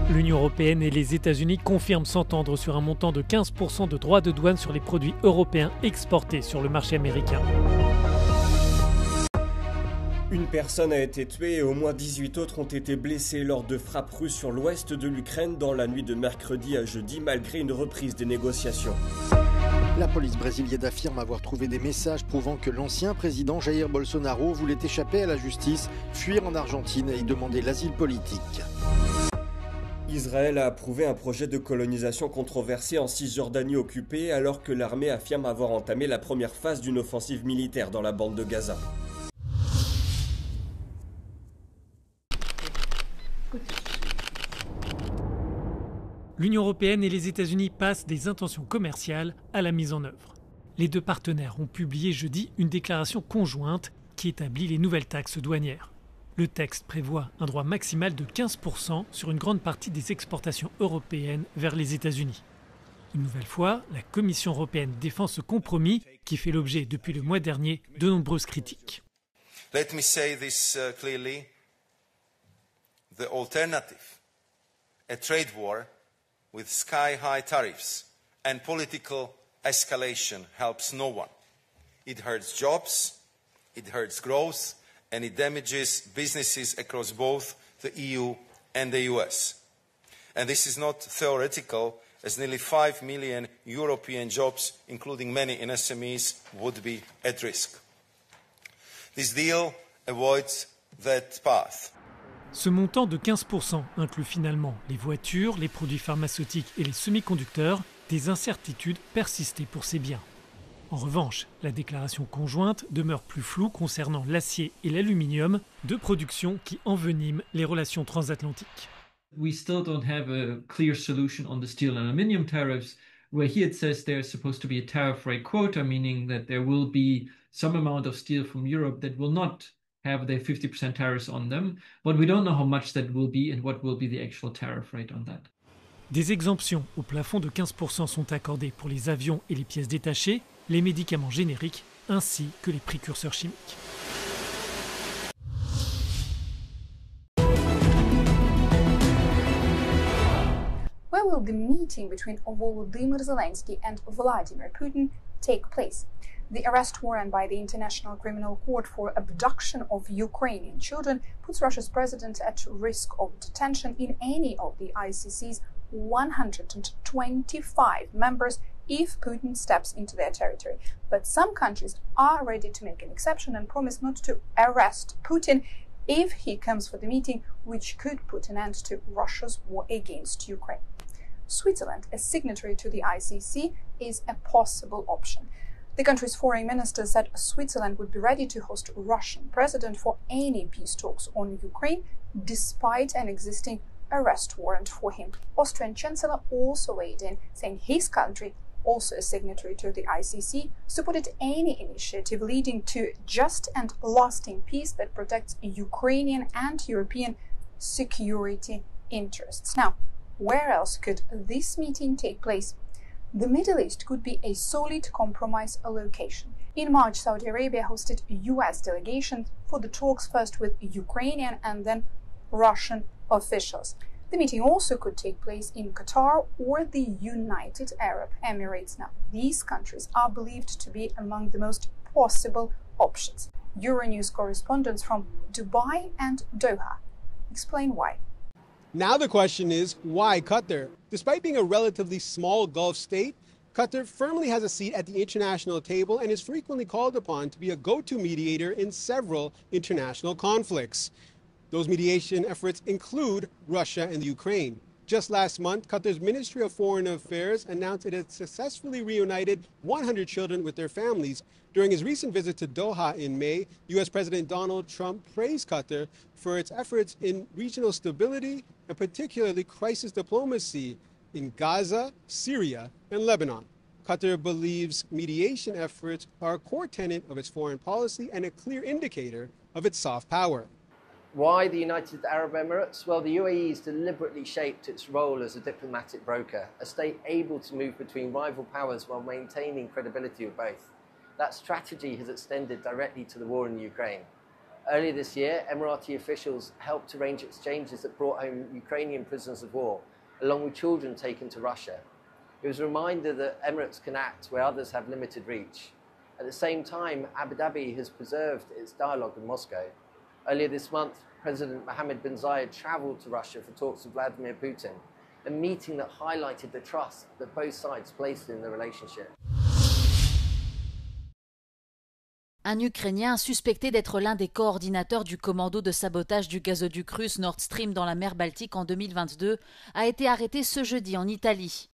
L'Union européenne et les États-Unis confirment s'entendre sur un montant de 15% de droits de douane sur les produits européens exportés sur le marché américain. Une personne a été tuée et au moins 18 autres ont été blessés lors de frappes russes sur l'ouest de l'Ukraine dans la nuit de mercredi à jeudi, malgré une reprise des négociations. La police brésilienne affirme avoir trouvé des messages prouvant que l'ancien président Jair Bolsonaro voulait échapper à la justice, fuir en Argentine et y demander l'asile politique. Israël a approuvé un projet de colonisation controversé en Cisjordanie occupée alors que l'armée affirme avoir entamé la première phase d'une offensive militaire dans la bande de Gaza. L'Union européenne et les États-Unis passent des intentions commerciales à la mise en œuvre. Les deux partenaires ont publié jeudi une déclaration conjointe qui établit les nouvelles taxes douanières. Le texte prévoit un droit maximal de 15% sur une grande partie des exportations européennes vers les États-Unis. Une nouvelle fois, la Commission européenne défend ce compromis qui fait l'objet depuis le mois dernier de nombreuses critiques. Let me say this clearly. The alternative, a trade war with sky-high tariffs and political escalation helps no one. It hurts jobs, it hurts growth, and it damages businesses across both the EU and the US. And this is not theoretical, as nearly 5 million European jobs, including many in SMEs, would be at risk. This deal avoids that path. Ce montant de 15% inclut finalement les voitures, les produits pharmaceutiques et les semi-conducteurs. Des incertitudes persistaient pour ces biens. En revanche, la déclaration conjointe demeure plus floue concernant l'acier et l'aluminium, deux productions qui enveniment les relations transatlantiques. We still don't have a clear solution on the steel and aluminium tariffs, where here it says there's supposed to be a tariff rate quota, meaning that there will be some amount of steel from Europe that will not have their 50% tariffs on them, but we don't know how much that will be and what will be the actual tariff rate on that. Des exemptions au plafond de 15% sont accordées pour les avions et les pièces détachées, les médicaments génériques ainsi que les précurseurs chimiques. Where will the meeting between Volodymyr Zelensky and Vladimir Putin take place? The arrest warrant by the International Criminal Court for abduction of Ukrainian children puts Russia's president at risk of detention in any of the ICC's 125 members if Putin steps into their territory. But some countries are ready to make an exception and promise not to arrest Putin if he comes for the meeting, which could put an end to Russia's war against Ukraine. Switzerland, a signatory to the ICC, is a possible option. The country's foreign minister said Switzerland would be ready to host Russian president for any peace talks on Ukraine, despite an existing arrest warrant for him. Austrian Chancellor also weighed in, saying his country, also a signatory to the ICC, supported any initiative leading to just and lasting peace that protects Ukrainian and European security interests. Now, where else could this meeting take place? The Middle East could be a solid compromise location. In March, Saudi Arabia hosted US delegations for the talks, first with Ukrainian and then Russian officials. The meeting also could take place in Qatar or the United Arab Emirates. Now, these countries are believed to be among the most possible options. Euronews correspondents from Dubai and Doha explain why. Now the question is, why Qatar? Despite being a relatively small Gulf state, Qatar firmly has a seat at the international table and is frequently called upon to be a go-to mediator in several international conflicts. Those mediation efforts include Russia and the Ukraine. Just last month, Qatar's Ministry of Foreign Affairs announced it had successfully reunited 100 children with their families. During his recent visit to Doha in May, U.S. President Donald Trump praised Qatar for its efforts in regional stability and particularly crisis diplomacy in Gaza, Syria, and Lebanon. Qatar believes mediation efforts are a core tenet of its foreign policy and a clear indicator of its soft power. Why the United Arab Emirates? Well, the UAE has deliberately shaped its role as a diplomatic broker, a state able to move between rival powers while maintaining credibility with both. That strategy has extended directly to the war in Ukraine. Earlier this year, Emirati officials helped arrange exchanges that brought home Ukrainian prisoners of war, along with children taken to Russia. It was a reminder that Emirates can act where others have limited reach. At the same time, Abu Dhabi has preserved its dialogue with Moscow. Earlier this month, President Mohammed bin Zayed travelled to Russia for talks with Vladimir Putin, a meeting that highlighted the trust that both sides placed in the relationship. Un Ukrainien suspecté d'être l'un des coordinateurs du commando de sabotage du gazoduc russe Nord Stream dans la mer Baltique en 2022 a été arrêté ce jeudi en Italie.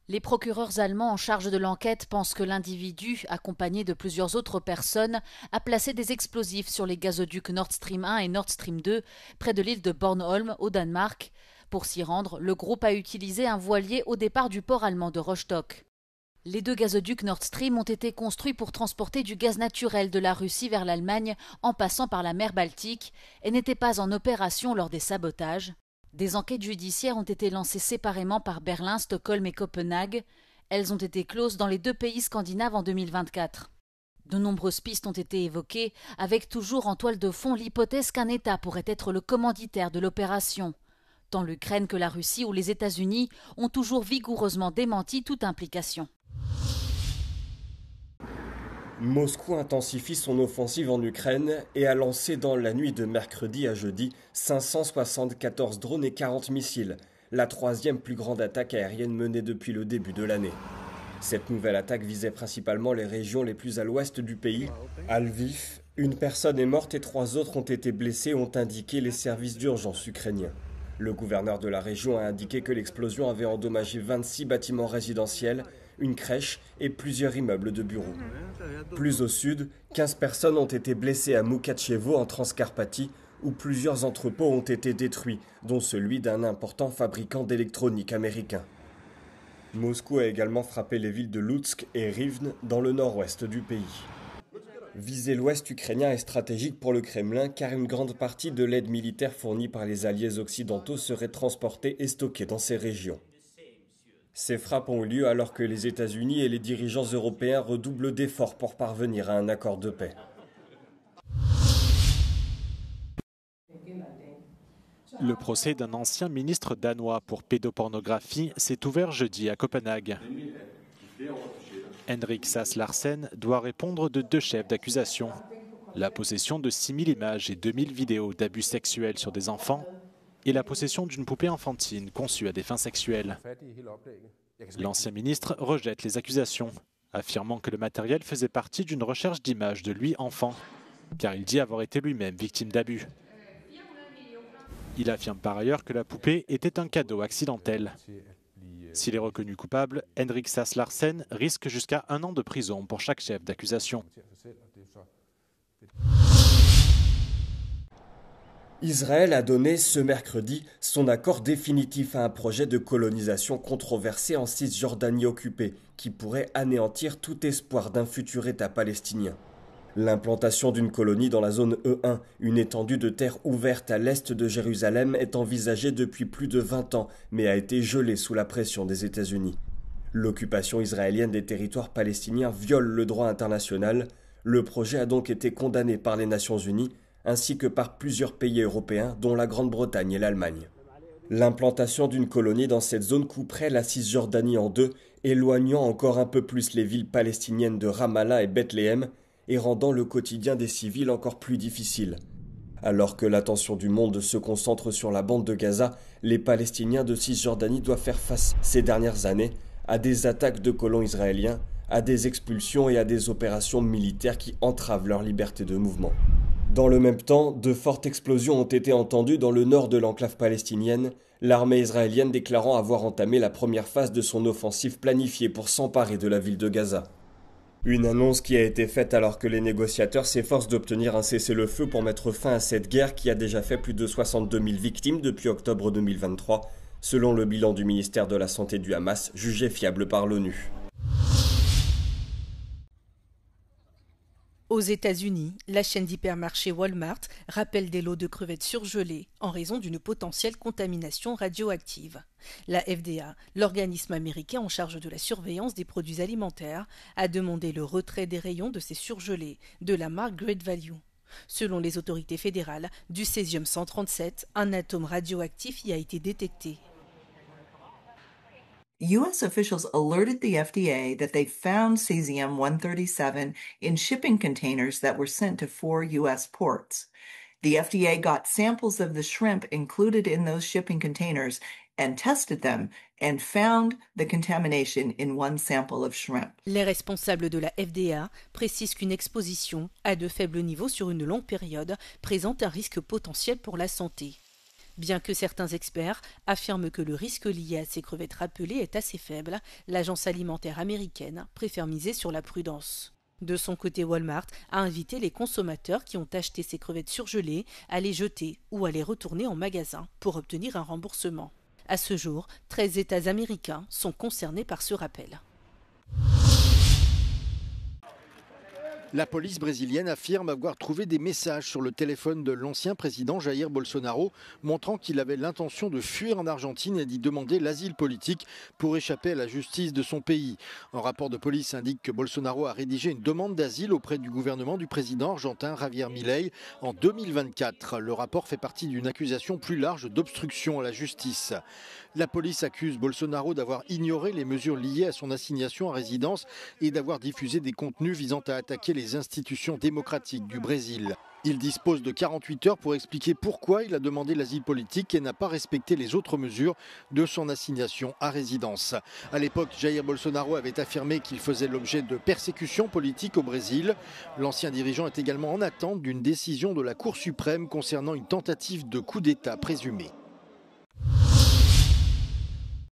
Les procureurs allemands en charge de l'enquête pensent que l'individu, accompagné de plusieurs autres personnes, a placé des explosifs sur les gazoducs Nord Stream 1 et Nord Stream 2 près de l'île de Bornholm au Danemark. Pour s'y rendre, le groupe a utilisé un voilier au départ du port allemand de Rostock. Les deux gazoducs Nord Stream ont été construits pour transporter du gaz naturel de la Russie vers l'Allemagne en passant par la mer Baltique et n'étaient pas en opération lors des sabotages. Des enquêtes judiciaires ont été lancées séparément par Berlin, Stockholm et Copenhague. Elles ont été closes dans les deux pays scandinaves en 2024. De nombreuses pistes ont été évoquées, avec toujours en toile de fond l'hypothèse qu'un État pourrait être le commanditaire de l'opération. Tant l'Ukraine que la Russie ou les États-Unis ont toujours vigoureusement démenti toute implication. Moscou intensifie son offensive en Ukraine et a lancé dans la nuit de mercredi à jeudi 574 drones et 40 missiles, la troisième plus grande attaque aérienne menée depuis le début de l'année. Cette nouvelle attaque visait principalement les régions les plus à l'ouest du pays. À Lviv, une personne est morte et 3 autres ont été blessés, ont indiqué les services d'urgence ukrainiens. Le gouverneur de la région a indiqué que l'explosion avait endommagé 26 bâtiments résidentiels, une crèche et plusieurs immeubles de bureaux. Plus au sud, 15 personnes ont été blessées à Mukachevo en Transcarpathie, où plusieurs entrepôts ont été détruits, dont celui d'un important fabricant d'électronique américain. Moscou a également frappé les villes de Loutsk et Rivne dans le nord-ouest du pays. Viser l'ouest ukrainien est stratégique pour le Kremlin car une grande partie de l'aide militaire fournie par les alliés occidentaux serait transportée et stockée dans ces régions. Ces frappes ont eu lieu alors que les États-Unis et les dirigeants européens redoublent d'efforts pour parvenir à un accord de paix. Le procès d'un ancien ministre danois pour pédopornographie s'est ouvert jeudi à Copenhague. Henrik Sass Larsen doit répondre de 2 chefs d'accusation. La possession de 6000 images et 2000 vidéos d'abus sexuels sur des enfants et la possession d'une poupée enfantine conçue à des fins sexuelles. L'ancien ministre rejette les accusations, affirmant que le matériel faisait partie d'une recherche d'images de lui enfant, car il dit avoir été lui-même victime d'abus. Il affirme par ailleurs que la poupée était un cadeau accidentel. S'il est reconnu coupable, Henrik Sass Larsen risque jusqu'à 1 an de prison pour chaque chef d'accusation. Israël a donné ce mercredi son accord définitif à un projet de colonisation controversé en Cisjordanie occupée, qui pourrait anéantir tout espoir d'un futur État palestinien. L'implantation d'une colonie dans la zone E1, une étendue de terre ouverte à l'est de Jérusalem, est envisagée depuis plus de 20 ans, mais a été gelée sous la pression des États-Unis. L'occupation israélienne des territoires palestiniens viole le droit international. Le projet a donc été condamné par les Nations Unies, ainsi que par plusieurs pays européens, dont la Grande-Bretagne et l'Allemagne. L'implantation d'une colonie dans cette zone couperait la Cisjordanie en 2, éloignant encore un peu plus les villes palestiniennes de Ramallah et Bethléem, et rendant le quotidien des civils encore plus difficile. Alors que l'attention du monde se concentre sur la bande de Gaza, les Palestiniens de Cisjordanie doivent faire face ces dernières années à des attaques de colons israéliens, à des expulsions et à des opérations militaires qui entravent leur liberté de mouvement. Dans le même temps, de fortes explosions ont été entendues dans le nord de l'enclave palestinienne, l'armée israélienne déclarant avoir entamé la première phase de son offensive planifiée pour s'emparer de la ville de Gaza. Une annonce qui a été faite alors que les négociateurs s'efforcent d'obtenir un cessez-le-feu pour mettre fin à cette guerre qui a déjà fait plus de 62 000 victimes depuis octobre 2023, selon le bilan du ministère de la Santé du Hamas, jugé fiable par l'ONU. Aux États-Unis, la chaîne d'hypermarchés Walmart rappelle des lots de crevettes surgelées en raison d'une potentielle contamination radioactive. La FDA, l'organisme américain en charge de la surveillance des produits alimentaires, a demandé le retrait des rayons de ces surgelés de la marque Great Value. Selon les autorités fédérales, du césium-137, un atome radioactif y a été détecté. U.S. officials alerted the FDA that they found cesium-137 in shipping containers that were sent to 4 U.S. ports. The FDA got samples of the shrimp included in those shipping containers and tested them and found the contamination in one sample of shrimp. Les responsables de la FDA précisent qu'une exposition à de faibles niveaux sur une longue période présente un risque potentiel pour la santé. Bien que certains experts affirment que le risque lié à ces crevettes râpelées est assez faible, l'agence alimentaire américaine préfère miser sur la prudence. De son côté, Walmart a invité les consommateurs qui ont acheté ces crevettes surgelées à les jeter ou à les retourner en magasin pour obtenir un remboursement. À ce jour, 13 États américains sont concernés par ce rappel. La police brésilienne affirme avoir trouvé des messages sur le téléphone de l'ancien président Jair Bolsonaro montrant qu'il avait l'intention de fuir en Argentine et d'y demander l'asile politique pour échapper à la justice de son pays. Un rapport de police indique que Bolsonaro a rédigé une demande d'asile auprès du gouvernement du président argentin Javier Milei en 2024. Le rapport fait partie d'une accusation plus large d'obstruction à la justice. La police accuse Bolsonaro d'avoir ignoré les mesures liées à son assignation à résidence et d'avoir diffusé des contenus visant à attaquer les institutions démocratiques du Brésil. Il dispose de 48 heures pour expliquer pourquoi il a demandé l'asile politique et n'a pas respecté les autres mesures de son assignation à résidence. À l'époque, Jair Bolsonaro avait affirmé qu'il faisait l'objet de persécutions politiques au Brésil. L'ancien dirigeant est également en attente d'une décision de la Cour suprême concernant une tentative de coup d'État présumé.